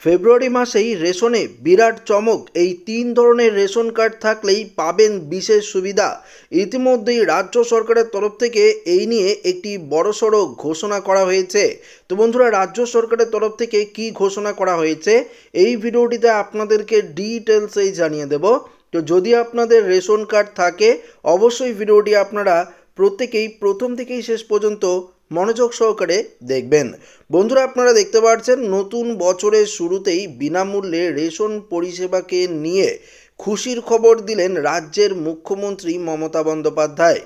ফেব্রুয়ারি মাসেই রেশনে বিরাট চমক। এই তিন ধরনের রেশন কার্ড থাকলেই পাবেন বিশেষ সুবিধা। ইতিমধ্যেই রাজ্য সরকারের তরফ থেকে এই নিয়ে একটি বড়সড় ঘোষণা করা হয়েছে। তো বন্ধুরা, রাজ্য সরকারের তরফ থেকে কি ঘোষণা করা হয়েছে এই ভিডিওটিতে আপনাদেরকে ডিটেলসেই জানিয়ে দেব। তো যদি আপনাদের রেশন কার্ড থাকে অবশ্যই ভিডিওটি আপনারা প্রত্যেকেই প্রথম থেকেই শেষ পর্যন্ত মনোযোগ সহকারে দেখবেন। বন্ধুরা, আপনারা দেখতে পাচ্ছেন নতুন বছরের শুরুতেই বিনামূল্যে রেশন পরিষেবাকে নিয়ে খুশির খবর দিলেন রাজ্যের মুখ্যমন্ত্রী মমতা বন্দ্যোপাধ্যায়।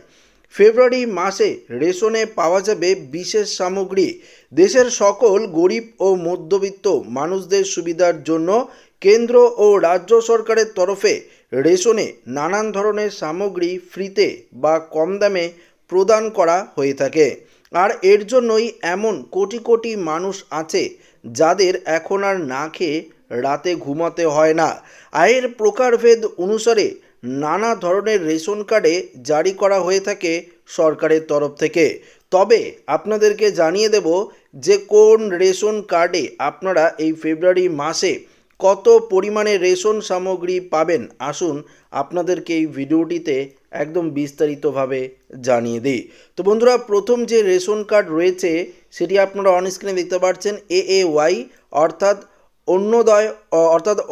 ফেব্রুয়ারি মাসে রেশনে পাওয়া যাবে বিশেষ সামগ্রী। দেশের সকল গরিব ও মধ্যবিত্ত মানুষদের সুবিধার জন্য কেন্দ্র ও রাজ্য সরকারের তরফে রেশনে নানান ধরনের সামগ্রী ফ্রিতে বা কম দামে প্রদান করা হয়ে থাকে। আর এর জন্যই এমন কোটি কোটি মানুষ আছে যাদের এখন আর না খেয়ে রাতে ঘুমাতে হয় না। আয়ের প্রকারভেদ অনুসারে নানা ধরনের রেশন কার্ডে জারি করা হয়ে থাকে সরকারের তরফ থেকে। তবে আপনাদেরকে জানিয়ে দেব যে কোন রেশন কার্ডে আপনারা এই ফেব্রুয়ারি মাসে কত পরিমাণে রেশন সামগ্রী পাবেন। আসুন আপনাদেরকে এই ভিডিওটিতে একদম বিস্তারিতভাবে জানিয়ে দিই। তো বন্ধুরা, প্রথম যে রেশন কার্ড রয়েছে সেটি আপনারা অন স্ক্রিনে দেখতে পাচ্ছেন, AAY অর্থাৎ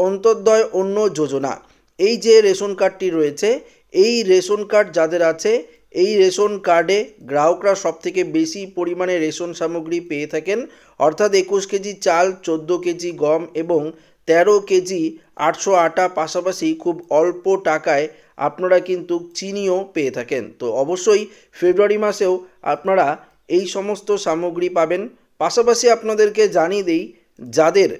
অন্তর্দয় অন্ন যোজনা। এই যে রেশন কার্ডটি রয়েছে, এই রেশন কার্ড যাদের আছে এই রেশন কার্ডে গ্রাহকরা সবথেকে বেশি পরিমাণে রেশন সামগ্রী পেয়ে থাকেন। অর্থাৎ 21 কেজি চাল, 14 কেজি গম এবং 13 কেজি 800 আটা, পাশাপাশি খুব অল্প টাকায় আপনারা কিন্তু চিনিও পেয়ে থাকেন। তো অবশ্যই ফেব্রুয়ারি মাসেও আপনারা এই সমস্ত সামগ্রী পাবেন। পাশাপাশি আপনাদেরকে জানিয়ে দিই, যাদের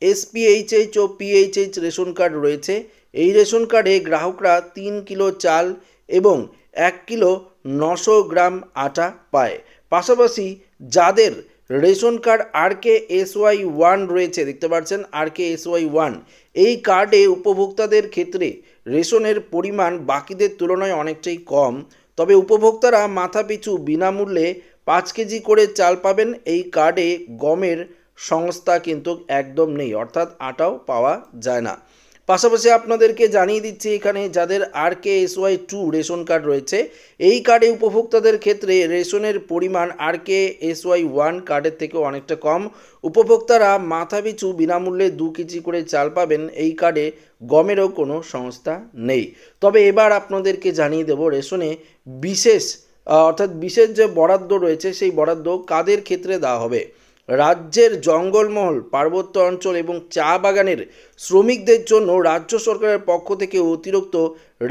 SPHH ও PHH রেশন কার্ড রয়েছে এই রেশন কার্ডে গ্রাহকরা 3 কিলো চাল এবং 1 কিলো 900 গ্রাম আটা পায়। পাশাপাশি যাদের রেশন কার্ড RKSY1 রয়েছে, দেখতে পাচ্ছেন RKSY1, এই কার্ডে উপভোক্তাদের ক্ষেত্রে রেশনের পরিমাণ বাকিদের তুলনায় অনেকটাই কম। তবে উপভোক্তারা মাথাপিছু বিনামূল্যে 5 কেজি করে চাল পাবেন। এই কার্ডে গমের সংস্থা কিন্তু একদম নেই, অর্থাৎ আটাও পাওয়া যায় না। পাশাপাশি আপনাদেরকে জানিয়ে দিচ্ছি, এখানে যাদের RKSY2 রেশন কার্ড রয়েছে এই কার্ডে উপভোক্তাদের ক্ষেত্রে রেশনের পরিমাণ RKSY1 কার্ডের থেকে অনেকটা কম। উপভোক্তারা মাথাপিছু বিনামূল্যে 2 কেজি করে চাল পাবেন। এই কার্ডে গমেরও কোনো সংস্থা নেই। তবে এবার আপনাদেরকে জানিয়ে দেব রেশনে বিশেষ বিশেষ যে বরাদ্দ রয়েছে সেই বরাদ্দ কাদের ক্ষেত্রে দেওয়া হবে। রাজ্যের জঙ্গলমহল, পার্বত্য অঞ্চল এবং চা বাগানের শ্রমিকদের জন্য রাজ্য সরকারের পক্ষ থেকে অতিরিক্ত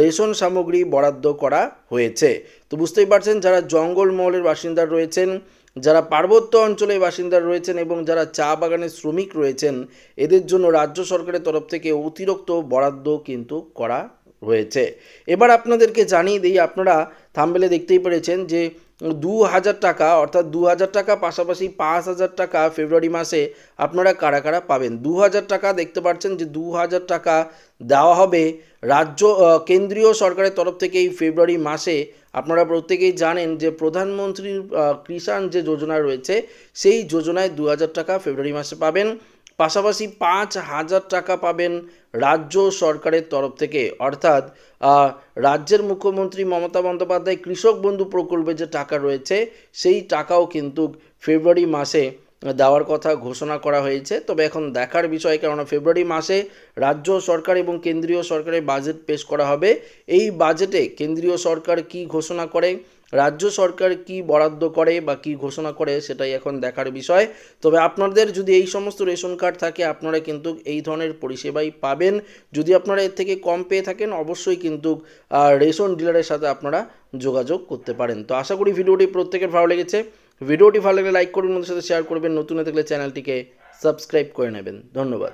রেশন সামগ্রী বরাদ্দ করা হয়েছে। তো বুঝতেই পারছেন, যারা জঙ্গলমহলের বাসিন্দা রয়েছেন, যারা পার্বত্য অঞ্চলের বাসিন্দা রয়েছেন এবং যারা চা বাগানের শ্রমিক রয়েছেন, এদের জন্য রাজ্য সরকারের তরফ থেকে অতিরিক্ত বরাদ্দ কিন্তু করা হয়েছে। এবার আপনাদেরকে জানিয়ে দিই, আপনারা থাম্বনেলে দেখতেই পেরেছেন যে 2000 টাকা, অর্থাৎ 2000 টাকা পাশাপাশি 5000 টাকা ফেব্রুয়ারি মাসে আপনারা কারা কারা পাবেন। 2000 টাকা দেখতে পাচ্ছেন যে 2000 টাকা দেওয়া হবে কেন্দ্রীয় সরকারের তরফ থেকে এই ফেব্রুয়ারি মাসে। আপনারা প্রত্যেকেই জানেন যে প্রধানমন্ত্রীর কিষাণ যে যোজনা রয়েছে সেই যোজনায় 2000 টাকা ফেব্রুয়ারি মাসে পাবেন। পাশাপাশি 5000 টাকা পাবেন রাজ্য সরকারের তরফ থেকে, অর্থাৎ রাজ্যের মুখ্যমন্ত্রী মমতা বন্দ্যোপাধ্যায় কৃষক বন্ধু প্রকল্পে যে টাকা রয়েছে সেই টাকাও কিন্তু ফেব্রুয়ারি মাসে দেওয়ার কথা ঘোষণা করা হয়েছে। তবে এখন দেখার বিষয়, কেননা ফেব্রুয়ারি মাসে রাজ্য সরকার এবং কেন্দ্রীয় সরকারের বাজেট পেশ করা হবে। এই বাজেটে কেন্দ্রীয় সরকার কি ঘোষণা করে, রাজ্য সরকার কি বরাদ্দ করে বা কি ঘোষণা করে, সেটাই এখন দেখার বিষয়। তবে আপনাদের যদি এই সমস্ত রেশন কার্ড থাকে আপনারা কিন্তু এই ধরনের পরিষেবাই পাবেন। যদি আপনারা এর থেকে কম পেয়ে থাকেন অবশ্যই কিন্তু রেশন ডিলারের সাথে আপনারা যোগাযোগ করতে পারেন। তো আশা করি ভিডিওটি প্রত্যেকের ভালো লেগেছে। ভিডিওটি ভালো লাগলে লাইক করুন, বন্ধুদের সাথে শেয়ার করবেন, নতুন হয়ে থাকলে চ্যানেলটিকে সাবস্ক্রাইব করে নেবেন। ধন্যবাদ।